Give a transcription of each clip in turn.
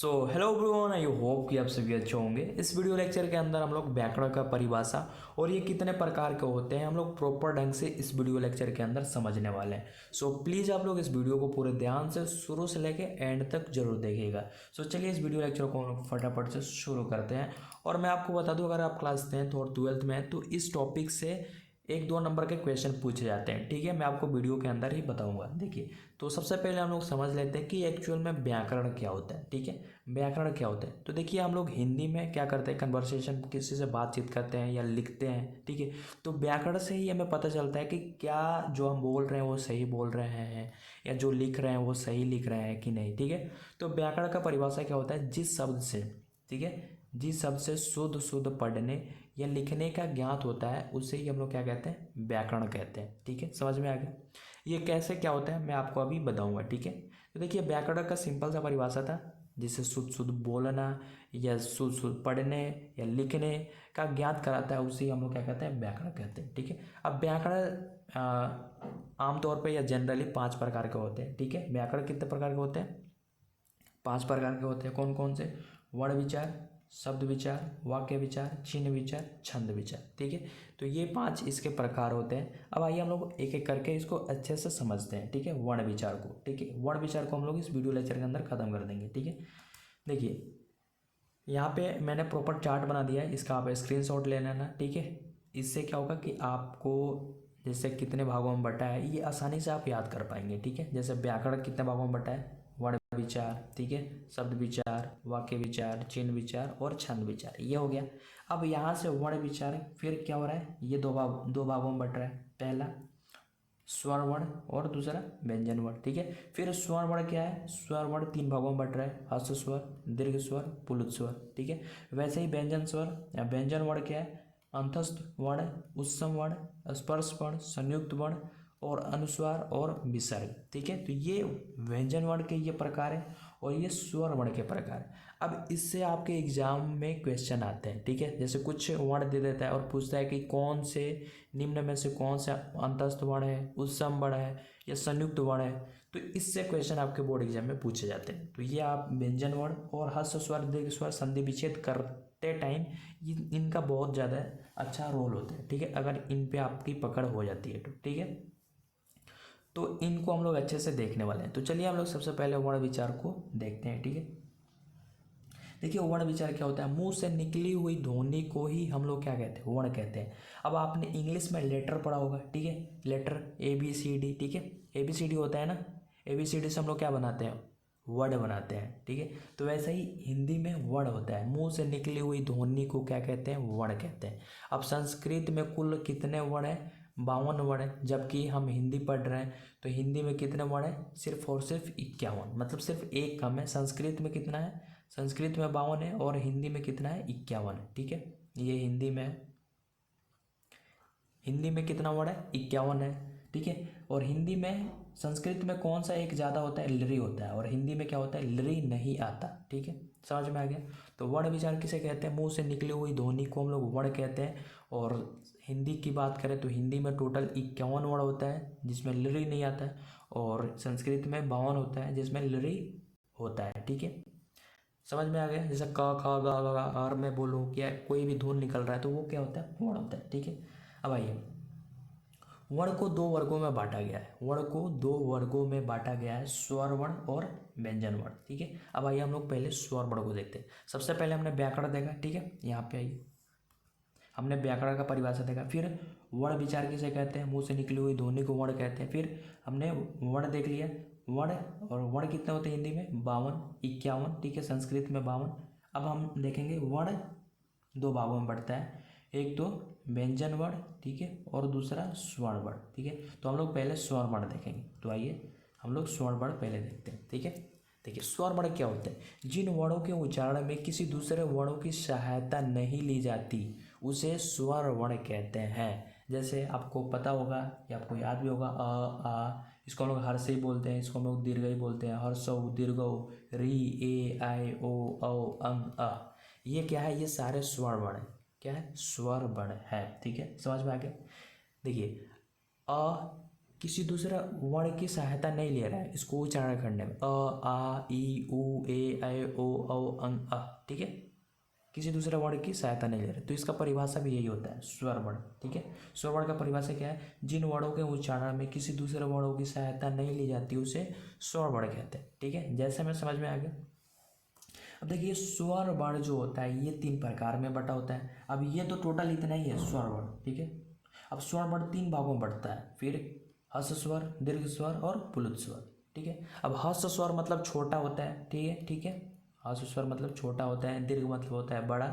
Hello everyone, I hope कि आप सभी अच्छे होंगे। इस वीडियो लेक्चर के अंदर हम लोग व्याकरण का परिभाषा और ये कितने प्रकार के होते हैं हम लोग प्रॉपर ढंग से इस वीडियो लेक्चर के अंदर समझने वाले हैं। प्लीज़ आप लोग इस वीडियो को पूरे ध्यान से शुरू से लेके एंड तक जरूर देखिएगा। चलिए इस वीडियो लेक्चर को हम लोग फटाफट से शुरू करते हैं। और मैं आपको बता दूं, अगर आप क्लास 10th और 12th में हैं तो इस टॉपिक से 1-2 नंबर के क्वेश्चन पूछे जाते हैं। ठीक है, मैं आपको वीडियो के अंदर ही बताऊंगा। देखिए, तो सबसे पहले हम लोग समझ लेते हैं कि एक्चुअल में व्याकरण क्या होता है। ठीक है, व्याकरण क्या होता है। तो देखिए, हम लोग हिंदी में क्या करते हैं, कन्वर्सेशन किसी से बातचीत करते हैं या लिखते हैं। ठीक है, तो व्याकरण से ही हमें पता चलता है कि क्या जो हम बोल रहे हैं वो सही बोल रहे हैं या जो लिख रहे हैं वो सही लिख रहे हैं कि नहीं। ठीक है, तो व्याकरण का परिभाषा क्या होता है, जिस शब्द से, ठीक है, जिस शब्द से शुद्ध शुद्ध पढ़ने या लिखने का ज्ञात होता है उसे ही हम लोग क्या कहते हैं, व्याकरण कहते हैं। ठीक है, समझ में आ गया। ये कैसे क्या होता है मैं आपको अभी बताऊंगा। ठीक है, तो देखिए, व्याकरण का सिंपल सा परिभाषा था, जिसे शुद्ध शुद्ध बोलना या शुद्ध शुद्ध पढ़ने या लिखने का ज्ञात कराता है उसे हम लोग क्या कहते हैं, व्याकरण कहते हैं। ठीक है, अब व्याकरण आमतौर पर या जनरली 5 प्रकार के होते हैं। ठीक है, व्याकरण कितने प्रकार के होते हैं, 5 प्रकार के होते हैं। कौन कौन से, वर्ण विचार, शब्द विचार, वाक्य विचार, चिन्ह विचार, छंद विचार। ठीक है, तो ये 5 इसके प्रकार होते हैं। अब आइए हम लोग एक एक करके इसको अच्छे से समझते हैं। ठीक है, वर्ण विचार को, ठीक है, वर्ण विचार को हम लोग इस वीडियो लेक्चर के अंदर खत्म कर देंगे। ठीक है, देखिए यहाँ पे मैंने प्रॉपर चार्ट बना दिया है, इसका आप स्क्रीनशॉट ले लेना। ठीक है, इससे क्या होगा कि आपको जैसे कितने भागों में बटा है ये आसानी से आप याद कर पाएंगे। ठीक है, जैसे व्याकरण कितने भागों में बटा है, वर्ण विचार, ठीक है, शब्द विचार, वाक्य विचार, चिन्ह विचार और छंद विचार, ये हो गया। अब यहाँ से वर्ण विचार फिर क्या हो रहा है, ये दो भागों में बट रहा है। पहला स्वर वर्ण और दूसरा व्यंजन वर्ण। ठीक है, फिर स्वर वर्ण क्या है, स्वर वर्ण 3 भागों में बट रहा है, हर्ष स्वर, दीर्घ स्वर, पुल्लिंग स्वर। ठीक है, वैसे ही व्यंजन स्वर या व्यंजन वर्ण क्या है, अंतस्थ वर्ण, उत्सम वर्ण, स्पर्श वर्ण, संयुक्त वर्ण और अनुस्वार और विसर्ग। ठीक है, तो ये व्यंजन वर्ण के ये प्रकार है और ये स्वर वर्ण के प्रकार है। अब इससे आपके एग्जाम में क्वेश्चन आते हैं। ठीक है, जैसे कुछ वर्ण दे देता है और पूछता है कि कौन से निम्न में से कौन सा अंतस्थ वर्ण है, उत्सम वर्ण है या संयुक्त वर्ण है, तो इससे क्वेश्चन आपके बोर्ड एग्जाम में पूछे जाते हैं। तो ये आप व्यंजन वर्ण और हर्ष स्वर, दीर्घ स्वर, संधि विच्छेद करते टाइम इनका बहुत ज़्यादा अच्छा रोल होता है। ठीक है, अगर इन पे आपकी पकड़ हो जाती है तो। ठीक है, तो इनको हम लोग अच्छे से देखने वाले हैं। तो चलिए हम लोग सबसे पहले वर्ण विचार को देखते हैं। ठीक है, देखिए वर्ण विचार क्या होता है, मुंह से निकली हुई ध्वनि को ही हम लोग क्या कहते हैं, वर्ण कहते हैं। अब आपने इंग्लिश में लेटर पढ़ा होगा। ठीक है, लेटर ABCD। ठीक है, ABCD होता है ना, ABCD से हम लोग क्या बनाते हैं, वर्ड बनाते हैं। ठीक है, तो वैसे ही हिंदी में वर्ण होता है, मुंह से निकली हुई ध्वनि को क्या कहते हैं, वर्ण कहते हैं। अब संस्कृत में कुल कितने वर्ण हैं, 52 वर्ण है, जबकि हम हिंदी पढ़ रहे हैं तो हिंदी में कितने वर्ण है, सिर्फ और सिर्फ 51, मतलब सिर्फ एक कम है। संस्कृत में कितना है, संस्कृत में 52 है और हिंदी में कितना है, 51 है। ठीक है, ये हिंदी में है, हिंदी में कितना वर्ड है, 51 है। ठीक है, और हिंदी में संस्कृत में कौन सा एक ज़्यादा होता है, लृ होता है, और हिंदी में क्या होता है, लृ नहीं आता। ठीक है, समझ में आ गया। तो वर्ण विचार किसे कहते हैं, मुंह से निकली हुई ध्वनि को हम लोग वर्ण कहते हैं। और हिंदी की बात करें तो हिंदी में टोटल 51 वर्ण होता है जिसमें लृ नहीं आता है, और संस्कृत में 52 होता है जिसमें लृ होता है। ठीक है, समझ में आ गया। जैसे क ख ग घ और मैं बोलूँ क्या कोई भी धुन निकल रहा है तो वो क्या होता है, वर्ण होता है। ठीक है, अब आइए, वर्ण को 2 वर्गों में बांटा गया है, वर्ण को 2 वर्गों में बांटा गया है, स्वर वर्ण और व्यंजन वर्ण। ठीक है, अब आइए हम लोग पहले स्वर वर्ण को देखते हैं। सबसे पहले हमने व्याकरण देखा। ठीक है, यहाँ पे आइए, हमने व्याकरण का परिभाषा देखा। फिर वर्ण विचार किसे कहते हैं, मुंह से निकली हुई ध्वनि को वर्ण कहते हैं। फिर हमने वर्ण देख लिया, वर्ण, और वर्ण कितने होते हैं हिंदी में, 52, 51। ठीक है, संस्कृत में 52। अब हम देखेंगे वर्ण 2 भागों में बढ़ता है, एक तो व्यंजन वर्ण, ठीक है, और दूसरा स्वर वर्ण। ठीक है, तो हम लोग पहले स्वर वर्ण देखेंगे। तो आइए हम लोग स्वर वर्ण पहले देखते हैं। ठीक है, देखिए स्वर वर्ण क्या होते हैं, जिन वर्णों के उच्चारण में किसी दूसरे वर्णों की सहायता नहीं ली जाती उसे स्वर वर्ण कहते हैं। जैसे आपको पता होगा या आपको याद भी होगा, आ, इसको हम लोग हर्ष ही बोलते हैं, इसको हम लोग दीर्घ ही बोलते हैं, हर्षौ, दीर्घौ, री, ए, आई, ओ, औ, अंग, अ। ये क्या है, ये सारे स्वर वर्ण है। क्या है, स्वर वर्ण है। ठीक है, समझ में आ गया। देखिए अ किसी दूसरे वर्ण की सहायता नहीं ले रहा है इसको उच्चारण करने में, अ आ ई उ ए ऐ ओ औ अं अ, ठीक है, किसी दूसरे वर्ण की सहायता नहीं ले रहे, तो इसका परिभाषा भी यही होता है, स्वर वर्ण, ठीक है। स्वर वर्ण का परिभाषा क्या है, जिन वर्णों के उच्चारण में किसी दूसरे वर्णों की सहायता नहीं ली जाती उसे स्वर वर्ण कहते हैं, ठीक है। जैसे हमें समझ में आ गया। अब देखिए स्वर वर्ण जो होता है ये 3 प्रकार में बटा होता है। अब ये तो टोटल इतना ही है स्वर वर्ण, ठीक है। अब स्वर वर्ण 3 भागों में बढ़ता है, फिर हर्ष स्वर, दीर्घ स्वर और पुलुत स्वर, ठीक है। अब हर्ष स्वर मतलब छोटा होता है, ठीक है, ठीक है। हर्ष स्वर मतलब छोटा होता है, दीर्घ मतलब होता है बड़ा,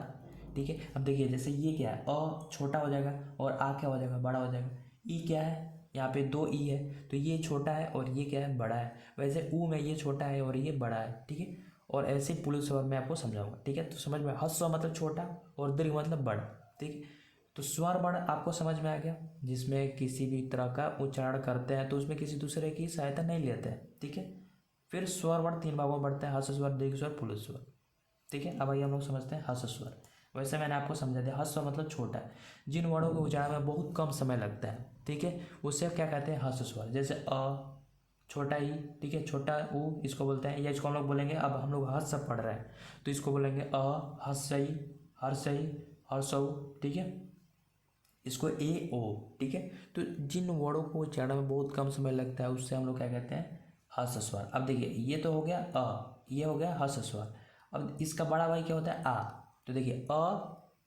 ठीक है। अब देखिए जैसे ये क्या है, अ छोटा हो जाएगा और आ क्या हो जाएगा, बड़ा हो जाएगा। ई क्या है, यहाँ पे 2 ई है, तो ये छोटा है और ये क्या है, बड़ा है। वैसे ऊ में ये छोटा है और ये बड़ा है, ठीक है। और ऐसे ही पुलुत स्वर मैं आपको समझाऊंगा, ठीक है। तो समझ में, हर्ष स्वर मतलब छोटा और दीर्घ मतलब बड़ा, ठीक है। तो स्वर वर्ण आपको समझ में आ गया, जिसमें किसी भी तरह का उच्चारण करते हैं तो उसमें किसी दूसरे की सहायता नहीं लेते हैं, ठीक है। फिर स्वर वर्ण 3 भागों में बढ़ता है, हर्ष स्वर, दीर्घ स्वर, पुलुत स्वर, ठीक है। अब आइए हम लोग समझते हैं हर्ष स्वर। वैसे मैंने आपको समझा दिया, हर्ष स्वर मतलब छोटा है, जिन वर्णों के उच्चारण में बहुत कम समय लगता है, ठीक है, उसे क्या कहते हैं, हर्ष स्वर। जैसे अ छोटा ई, ठीक है, छोटा ऊ इसको बोलते हैं, या इसको हम लोग बोलेंगे, अब हम लोग हर्ष से पढ़ रहे हैं तो इसको बोलेंगे अ हर्षई, हर्षई, हर्षऊ, ठीक है, इसको ए ओ, ठीक है। तो जिन वर्णों को उच्चारण में बहुत कम समय लगता है उससे हम लोग क्या कहते हैं, हर्ष स्वर। अब देखिए ये तो हो गया अ, ये हो गया हर्ष स्वर। अब इसका बड़ा भाई क्या होता है, आ। तो देखिए अ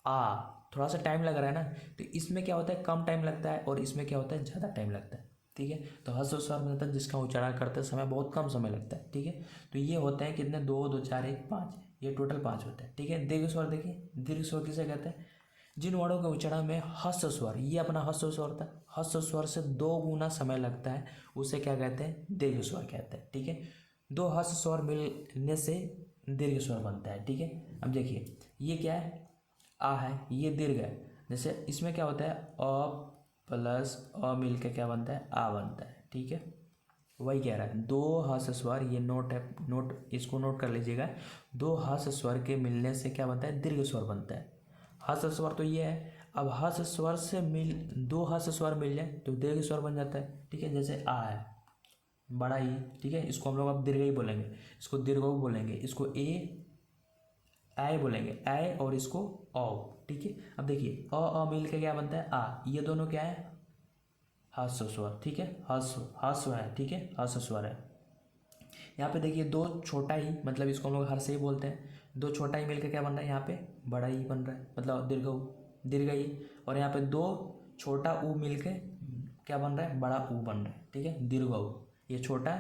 आ, थोड़ा सा टाइम लग रहा है ना, तो इसमें क्या होता है, कम टाइम लगता है, और इसमें क्या होता है, ज़्यादा टाइम लगता है, ठीक है। तो हर्ष स्वर मतलब जिसका उच्चारण करते समय बहुत कम समय लगता है, ठीक है। तो ये होते हैं कितने, 2 2 4 1 5, ये टोटल 5 होते हैं, ठीक है। दीर्घ स्वर देखिए, दीर्घ स्वर किसे कहते हैं, जिन वर्णों के उच्चारण में हर्ष स्वर, ये अपना हर्ष स्वर था, हर्ष स्वर से 2 गुना समय लगता है, उसे क्या कहते हैं, दीर्घ स्वर कहते हैं, ठीक है। 2 हर्ष स्वर मिलने से दीर्घ स्वर बनता है, ठीक है। अब देखिए ये क्या है, आ है, ये दीर्घ है। जैसे इसमें क्या होता है, अ प्लस अ मिल के क्या बनता है, आ बनता है, ठीक है। वही कह रहा है, 2 हर्ष स्वर, ये नोट है, नोट इसको नोट कर लीजिएगा, 2 हर्ष स्वर के मिलने से क्या बनता है, दीर्घ स्वर बनता है। हर्ष स्वर तो ये है, अब हर्ष स्वर से 2 हर्ष स्वर मिल जाए तो दीर्घ स्वर बन जाता है, ठीक है। जैसे आ है, बड़ा ई, ठीक है, इसको हम लोग अब दीर्घ ही बोलेंगे, इसको दीर्घ बोलेंगे, इसको ए आय बोलेंगे, आय, और इसको औ, ठीक है। अब देखिए अ मिल के क्या बनता है, आ, ये दोनों क्या है, हर्ष स्वर, ठीक है, हर्ष हर्ष है, ठीक है, हर्ष स्वर है। यहाँ पे देखिए 2 छोटा ही, मतलब इसको हम लोग हर्ष ही बोलते हैं, 2 छोटा ही मिलकर क्या बन रहा है, यहाँ पे बड़ा ही बन रहा है, मतलब दीर्घ ऊ, दीर्घ ही। और यहाँ पे 2 छोटा ऊ मिलके क्या बन रहा है, बड़ा ऊ बन रहा है, ठीक है, दीर्घ ऊ। ये छोटा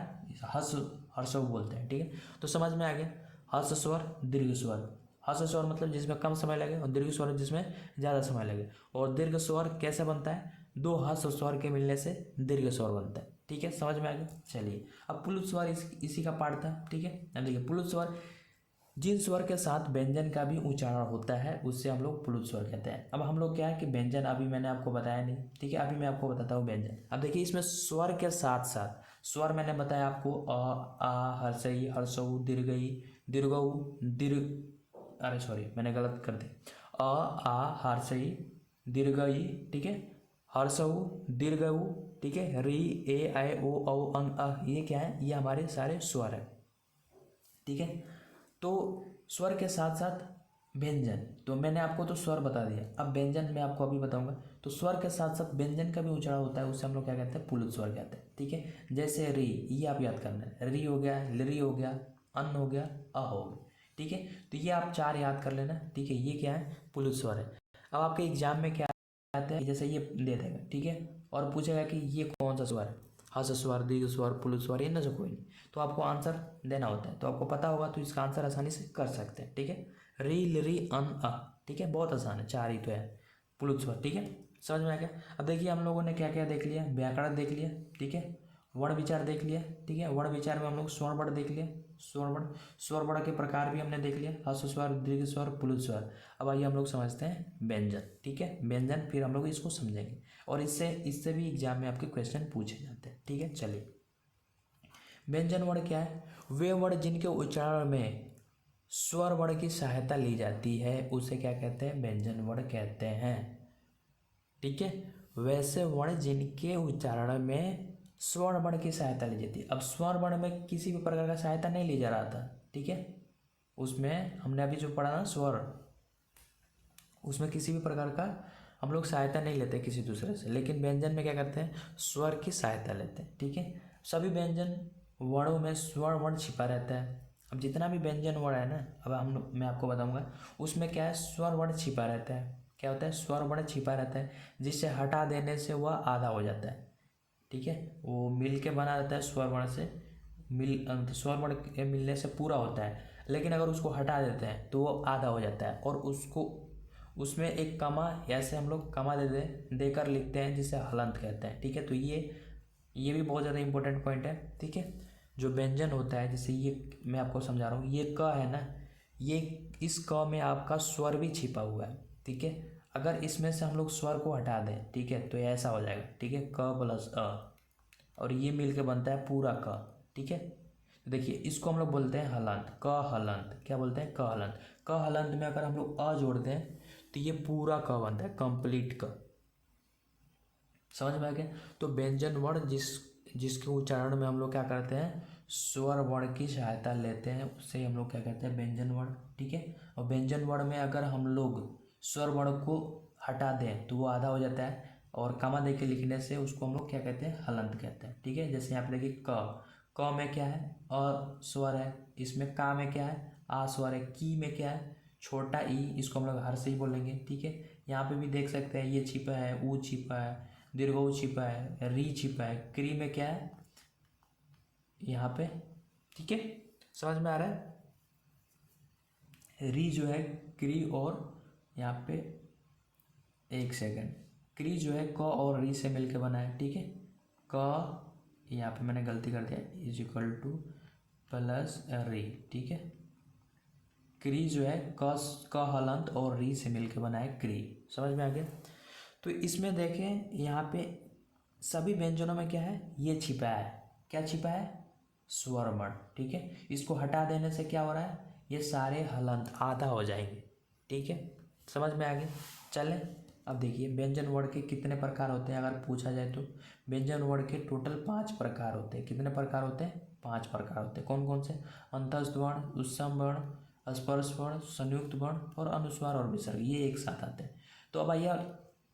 हर्ष, हर्ष ऊ बोलते हैं, ठीक है। तो समझ में आ गया, हर्ष स्वर, दीर्घ स्वर। हर्ष स्वर मतलब जिसमें कम समय लगे, और दीर्घ स्वर जिसमें ज़्यादा समय लगे। और दीर्घ स्वर कैसे बनता है, 2 हर्ष स्वर के मिलने से दीर्घ स्वर बनता है, ठीक है, समझ में आ गया। चलिए अब पुलुत स्वर इसी का पार्ट था, ठीक है। अब देखिए पुलुत स्वर, जिन स्वर के साथ व्यंजन का भी उच्चारण होता है उससे हम लोग पुलुत स्वर कहते हैं। अब हम लोग क्या है कि व्यंजन अभी मैंने आपको बताया नहीं, ठीक है, अभी मैं आपको बताता हूँ व्यंजन। अब देखिए इसमें स्वर के साथ साथ, स्वर मैंने बताया आपको अ आ हर्षई, हर्षऊ, दीर्घई, दीर्घऊ, दीर्घ, अरे सॉरी मैंने गलत कर दिया, अ आ हर्षई, दीर्घई, ठीक है, हर्षऊ, दीर्घऊ, ठीक है, री ए आई ओ औ अंग अ, ये क्या है, ये हमारे सारे स्वर है, ठीक है। तो स्वर के साथ साथ व्यंजन, तो मैंने आपको तो स्वर बता दिया, अब व्यंजन मैं आपको अभी बताऊंगा। तो स्वर के साथ साथ व्यंजन का भी उच्चारण होता है, उसे हम लोग क्या कहते हैं, पुलुत स्वर कहते हैं, ठीक है। जैसे री, ये आप याद करना है, री हो गया, लरी हो गया, अन हो गया, अ हो गया, ठीक है। तो ये आप 4 याद कर लेना, ठीक है, ये क्या है, पुलुत स्वर है। अब आपके एग्जाम में क्या आता है, जैसे ये दे देगा, ठीक है, और पूछेगा कि ये कौन सा स्वर है, हर्ष स्वर, दीर्घ स्वर, पुलुत स्वर, इनमें से कोई नहीं, तो आपको आंसर देना होता है। तो आपको पता होगा तो इसका आंसर आसानी से कर सकते हैं, ठीक है। री लरी अन अ, ठीक है, बहुत आसान है, 4 ही तो है पुलुत स्वर, ठीक है, समझ में आ गया। अब देखिए हम लोगों ने क्या क्या देख लिया, व्याकरण देख लिया, ठीक है, वर्ण विचार देख लिया, ठीक है, वर्ण विचार में हम लोग स्वर्ण वर्ण देख लिया, स्वर्ण वर्ण, स्वर वर्ण के प्रकार भी हमने देख लिया, हर्ष स्वर, दीर्घ स्वर, पुलुत स्वर। अब आइए हम लोग समझते हैं व्यंजन, ठीक है, व्यंजन, फिर हम लोग इसको समझेंगे, और इससे इससे भी एग्जाम में आपके क्वेश्चन पूछे जाते हैं, ठीक है। चलिए व्यंजन वर्ण क्या है, वे वर्ण जिनके उच्चारण में स्वर वर्ण की सहायता ली जाती है उसे क्या कहते हैं, व्यंजन वर्ण कहते हैं, ठीक है। वैसे वर्ण जिनके उच्चारण में स्वर्ण वर्ण की सहायता ली जाती है। अब स्वर्ण वर्ण में किसी भी प्रकार का सहायता नहीं ली जा रहा था, ठीक है, उसमें हमने अभी जो पढ़ा ना स्वर, उसमें किसी भी प्रकार का हम लोग सहायता नहीं लेते किसी दूसरे से, लेकिन व्यंजन में क्या करते हैं, स्वर की सहायता लेते हैं, ठीक है। सभी व्यंजन वर्णों में स्वर वर्ण छिपा रहता है। अब जितना भी व्यंजन वर्ण है ना, अब मैं आपको बताऊंगा, उसमें क्या है, स्वर वर्ण छिपा रहता है। क्या होता है, स्वर वर्ण छिपा रहता है, जिससे हटा देने से वह आधा हो जाता है, ठीक है। वो मिल के बना रहता है स्वर वर्ण से, स्वर वर्ण के मिलने से पूरा होता है, लेकिन अगर उसको हटा देते हैं तो वो आधा हो जाता है, और उसको उसमें एक कमा, ऐसे हम लोग कमा देकर लिखते हैं, जिसे हलंत कहते हैं, ठीक है। तो ये भी बहुत ज़्यादा इंपॉर्टेंट पॉइंट है, ठीक है। जो व्यंजन होता है, जैसे ये मैं आपको समझा रहा हूँ, ये क है ना, ये इस क में आपका स्वर भी छिपा हुआ है, ठीक है। अगर इसमें से हम लोग स्वर को हटा दें, ठीक है, तो ऐसा हो जाएगा, ठीक है, क प्लस अ, और ये मिल के बनता है पूरा क, ठीक है। तो देखिए इसको हम लोग बोलते हैं हलंत, क हलंत, क्या बोलते हैं, क हलंत। क हलंत में अगर हम लोग अ जोड़ दें तो ये पूरा क बनता है, कंप्लीट क। समझ में आ गया। तो व्यंजन वर्ण जिसके उच्चारण में हम लोग क्या करते हैं, स्वर वर्ण की सहायता लेते हैं, उससे हम लोग क्या कहते हैं, व्यंजन वर्ण, ठीक है। और व्यंजन वर्ण में अगर हम लोग स्वर वर्ण को हटा दें तो वो आधा हो जाता है, और कमा दे के लिखने से उसको हम लोग क्या कहते हैं, हलंत कहते हैं, ठीक है। जैसे यहाँ पे देखिए क में क्या है, अ स्वर है, इसमें का में क्या है, आ स्वर है, की में क्या है, छोटा ई, इसको हम लोग हर से ही बोलेंगे, ठीक है। यहाँ पे भी देख सकते हैं, ये छिपा है, ऊ छिपा है, दीर्घऊ छिपा है, री छिपा है, क्री में क्या है यहाँ पे, ठीक है, समझ में आ रहा है। री जो है क्री, और यहाँ पे एक सेकंड, क्री जो है क और री से मिलके बना है, ठीक है। क, यहाँ पे मैंने गलती कर दिया, इज इक्वल टू प्लस री, ठीक है। क्री जो है क हलंत और री से मिलके बना है क्री, समझ में आ गया। तो इसमें देखें यहाँ पे सभी व्यंजनों में क्या है, ये छिपा है, क्या छिपा है, स्वर वर्ण, ठीक है। इसको हटा देने से क्या हो रहा है, ये सारे हलंत आधा हो जाएंगे, ठीक है, समझ में आ गया। चलें अब देखिए व्यंजन वर्ण के कितने प्रकार होते हैं, अगर पूछा जाए तो व्यंजन वर्ण के टोटल 5 प्रकार होते हैं। कितने प्रकार होते हैं, 5 प्रकार होते हैं। कौन कौन से, अंतस्थ वर्ण, उत्सम वर्ण, स्पर्श वर्ण, संयुक्त वर्ण और अनुस्वार और विसर्ग, ये एक साथ आते हैं। तो अब आइए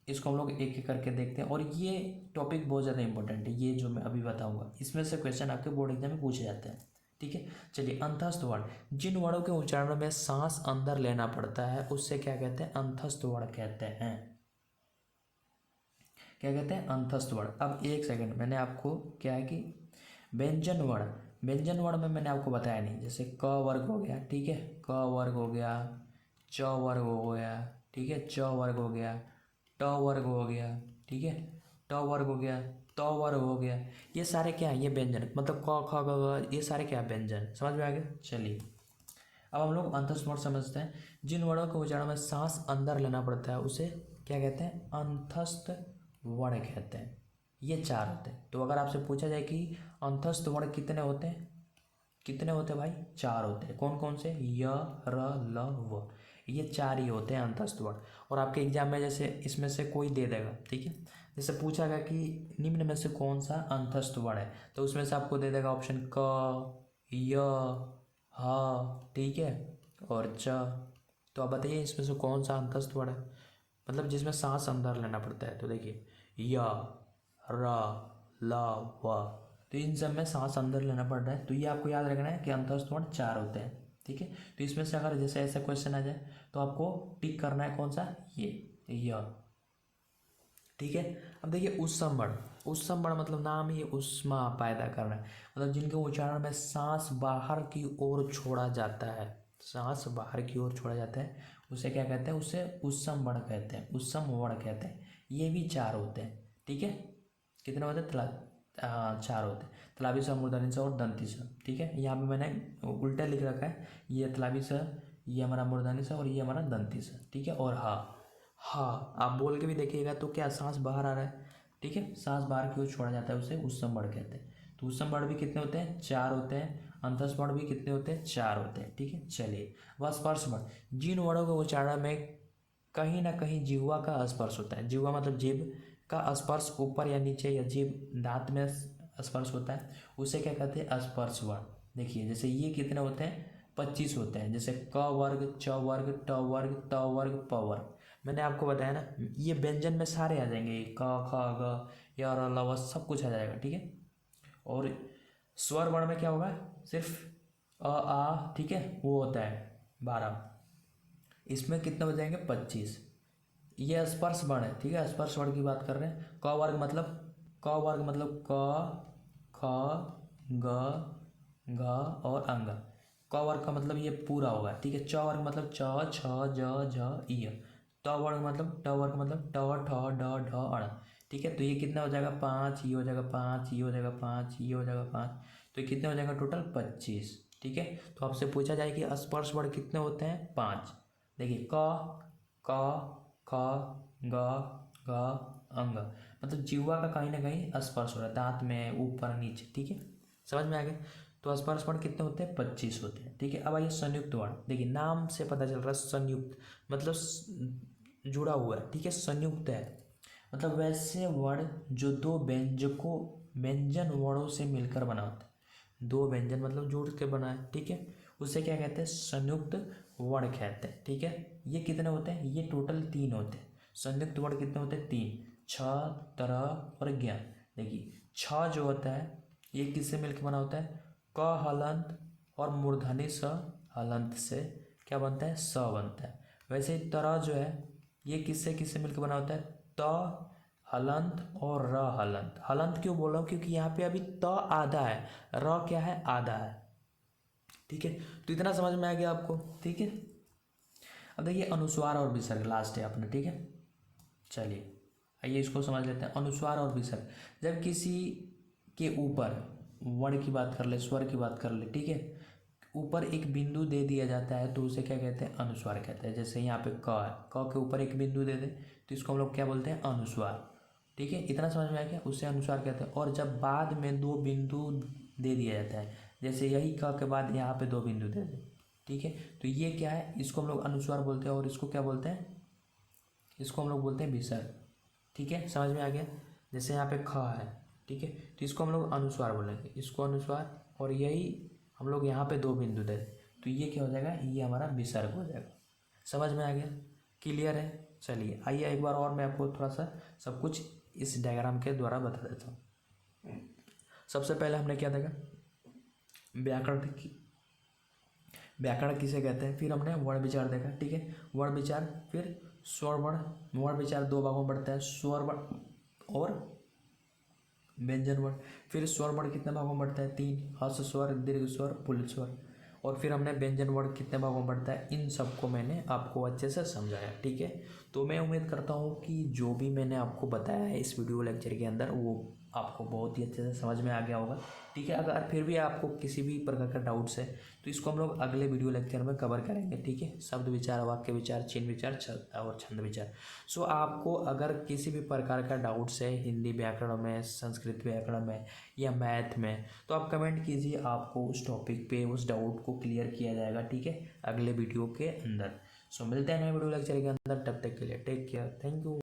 इसको हम लोग एक एक करके देखते हैं, और ये टॉपिक बहुत ज़्यादा इंपॉर्टेंट है, ये जो मैं अभी बताऊंगा इसमें से क्वेश्चन आपके बोर्ड एग्जाम में पूछे जाते हैं, ठीक है। चलिए अंतस्थ वर्ण, जिन वर्णों के उच्चारण में सांस अंदर लेना पड़ता है उससे क्या कहते हैं, अंतस्थ वर्ण कहते हैं। क्या कहते हैं, अंतस्थ वर्ण। अब एक सेकंड, मैंने आपको क्या है कि व्यंजन वर्ण, व्यंजन वर्ण में मैंने आपको बताया नहीं, जैसे क वर्ग हो गया, ठीक है, क वर्ग हो गया, च वर्ग हो गया, ठीक है, च वर्ग हो गया, ट वर्ग हो गया, ठीक है, ट वर्ग हो गया, त वर्ग हो गया, ये सारे क्या है, ये व्यंजन, मतलब क ख ग घ, ये सारे क्या व्यंजन, समझ में आ गया। चलिए अब हम लोग अंतस्थ वर्ण समझते हैं। जिन वर्णों के उच्चारण में सांस अंदर लेना पड़ता है उसे क्या कहते हैं, अंतस्थ वर्ण कहते हैं। ये 4 होते हैं। तो अगर आपसे पूछा जाए कि अंतस्थ वर्ण कितने होते हैं, कितने होते हैं भाई, 4 होते हैं। कौन कौन से, य र ल व, ये 4 ही होते हैं अंतस्थ वर्ण। और आपके एग्जाम में जैसे इसमें से कोई दे देगा, ठीक है, जैसे पूछा गया कि निम्न में से कौन सा अंतस्थ वर्ण है, तो उसमें से आपको दे देगा ऑप्शन क, य, ह, ठीक है, और च। तो आप बताइए इसमें से कौन सा अंतस्थ वर्ण है, मतलब जिसमें सांस अंदर लेना पड़ता है। तो देखिए य, र, ल, व, तो इन सब में सांस अंदर लेना पड़ रहा है, तो ये आपको याद रखना है कि अंतस्थ वर्ण 4 होते हैं, ठीक है। तो इसमें से अगर जैसे ऐसा क्वेश्चन आ जाए तो आपको टिक करना है कौन सा, ये, ठीक है। अब देखिए उत्सम वर्ण, उत्सम वर्ण मतलब नाम ही ऊष्मा पैदा करना है, मतलब जिनके उच्चारण में सांस बाहर की ओर छोड़ा जाता है, सांस बाहर की ओर छोड़ा जाता है, उसे क्या कहते हैं, उसे उत्सम वर्ण कहते हैं, उत्सम वर्ण कहते हैं। ये भी 4 होते हैं, ठीक है। कितने होते हैं, हाँ 4 होते हैं, तलाबी स, मूर्धनी स और दंती स, ठीक है। यहाँ पे मैंने उल्टा लिख रखा है, ये तलाबी स, ये हमारा मूर्धनी स और ये हमारा दंती स, ठीक है। और हाँ आप बोल के भी देखिएगा तो क्या सांस बाहर आ रहा है, ठीक है, सांस बाहर की ओर छोड़ा जाता है, उसे उत्सम वर्ण कहते हैं। तो उत्सम वर्ण भी कितने होते हैं, 4 होते हैं। अंतस्थ वर्ण भी कितने होते हैं, 4 होते हैं, ठीक है। चलिए वह स्पर्श वर्ण, जिन वर्णों के उच्चारण में कहीं ना कहीं जिह्वा का स्पर्श होता है, जिह्वा मतलब जीभ का स्पर्श ऊपर या नीचे या जीभ दांत में स्पर्श होता है, उसे क्या कहते हैं, स्पर्श वर्ण। देखिए जैसे ये कितने होते हैं, 25 होते हैं। जैसे क वर्ग, च वर्ग, ट वर्ग, त वर्ग, प वर्ग। मैंने आपको बताया ना, ये व्यंजन में सारे आ जाएंगे, क ख ग य र ल व सब कुछ आ जाएगा, ठीक है। और स्वर वर्ण में क्या होगा, सिर्फ अ आ, ठीक है, वो होता है 12। इसमें कितने हो जाएंगे, 25। ये स्पर्श वर्ण है, ठीक है, स्पर्श वर्ण की बात कर रहे हैं। क वर्ग मतलब, क वर्ग मतलब क ख ग घ और अंग। क वर्ग का मतलब ये पूरा होगा, ठीक है। च वर्ग मतलब च छ ज झ इय। त वर्ग मतलब, ट वर्ग मतलब ट ठ ड ढ अण, ठीक है। तो ये कितना हो जाएगा, 5, ये हो जाएगा 5, ये हो जाएगा 5, ये हो जाएगा 5। तो ये कितने हो जाएगा टोटल, 25, ठीक है। तो आपसे पूछा जाए कि स्पर्श वर्ण कितने होते हैं, 5। देखिए क ख ग घ अंग, मतलब जीवा का कहीं ना कहीं स्पर्श हो रहा है, दांत में ऊपर नीचे, ठीक है। समझ में आ गया। तो स्पर्श वर्ण कितने होते हैं, 25 होते हैं, ठीक है। अब आइए संयुक्त वर्ण। देखिए नाम से पता चल रहा है संयुक्त, मतलब जुड़ा हुआ है, ठीक है, संयुक्त है। मतलब वैसे वर्ण जो दो व्यंजकों, व्यंजन वर्णों से मिलकर बना होता है। दो व्यंजन मतलब जोड़ के बना है, ठीक है, उसे क्या कहते हैं, संयुक्त वर्ण कहते हैं, ठीक है। ये कितने होते हैं, ये टोटल 3 होते हैं। संयुक्त वर्ण कितने होते हैं, 3, छ, तरह और ज्ञ। देखिए छ जो होता है ये किससे मिलकर बना होता है, क हलंत और मूर्धनि स हलंत से क्या बनता है, स बनता है। वैसे ही तरह जो है ये किससे किससे मिलकर बना होता है, त हलंत और र हलंत। हलंत क्यों बोल रहा हूँ, क्योंकि यहाँ पे अभी त आधा है, र क्या है, आधा है, ठीक है। तो इतना समझ में आ गया आपको, ठीक है। अब देखिए अनुस्वार और विसर्ग लास्ट है अपने, ठीक है। चलिए आइए इसको समझ लेते हैं, अनुस्वार और विसर्ग। जब किसी के ऊपर वर्ण की बात कर ले, स्वर की बात कर ले, ठीक है, ऊपर एक बिंदु दे दिया जाता है तो उसे क्या कहते हैं, अनुस्वार कहते हैं। जैसे यहाँ पे क है, क के ऊपर एक बिंदु दे दे तो इसको हम लोग क्या बोलते हैं, अनुस्वार, ठीक है। इतना समझ में आया क्या, उससे अनुस्वार कहते हैं। और जब बाद में 2 बिंदु दे दिया जाता है, जैसे यही क के बाद यहाँ पे 2 बिंदु दे दे, ठीक है, तो ये क्या है, इसको हम लोग अनुस्वार बोलते हैं। और इसको क्या बोलते हैं, इसको हम लोग बोलते हैं विसर्ग, ठीक है। समझ में आ गया। जैसे यहाँ पे ख है, ठीक है, तो इसको हम लोग अनुस्वार बोलेंगे, इसको अनुस्वार। और यही हम लोग यहाँ पे 2 बिंदु दे तो ये क्या हो जाएगा, ये हमारा विसर्ग हो जाएगा। समझ में आ गया, क्लियर है। चलिए आइए एक बार और मैं आपको थोड़ा सा सब कुछ इस डायग्राम के द्वारा बता देता हूँ। सबसे पहले हमने क्या देखा, व्याकरण की, व्याकरण किसे कहते हैं। फिर हमने वर्ण विचार देखा, ठीक है, वर्ण विचार। फिर स्वर वर्ण, वर्ण विचार 2 भागों में बढ़ता है, स्वर वर्ण और व्यंजन वर्ण। फिर स्वर वर्ण कितने भागों में बढ़ता है, 3, हर्ष स्वर, दीर्घ स्वर, पुल्ल स्वर। और फिर हमने व्यंजन वर्ण कितने भागों में बढ़ता है, इन सबको मैंने आपको अच्छे से समझाया, ठीक है। तो मैं उम्मीद करता हूँ कि जो भी मैंने आपको बताया है इस वीडियो लेक्चर के अंदर वो आपको बहुत ही अच्छे से समझ में आ गया होगा, ठीक है। अगर फिर भी आपको किसी भी प्रकार का डाउट्स है तो इसको हम लोग अगले वीडियो लेक्चर में कवर करेंगे, ठीक है। शब्द विचार, वाक्य विचार, चिन्ह विचार और छंद विचार। सो आपको अगर किसी भी प्रकार का डाउट्स है हिंदी व्याकरण में, संस्कृत व्याकरण में या मैथ में, तो आप कमेंट कीजिए, आपको उस टॉपिक पे उस डाउट को क्लियर किया जाएगा, ठीक है, अगले वीडियो के अंदर। सो मिलते हैं नए वीडियो लेक्चर के अंदर, तब तक के लिए टेक केयर, थैंक यू।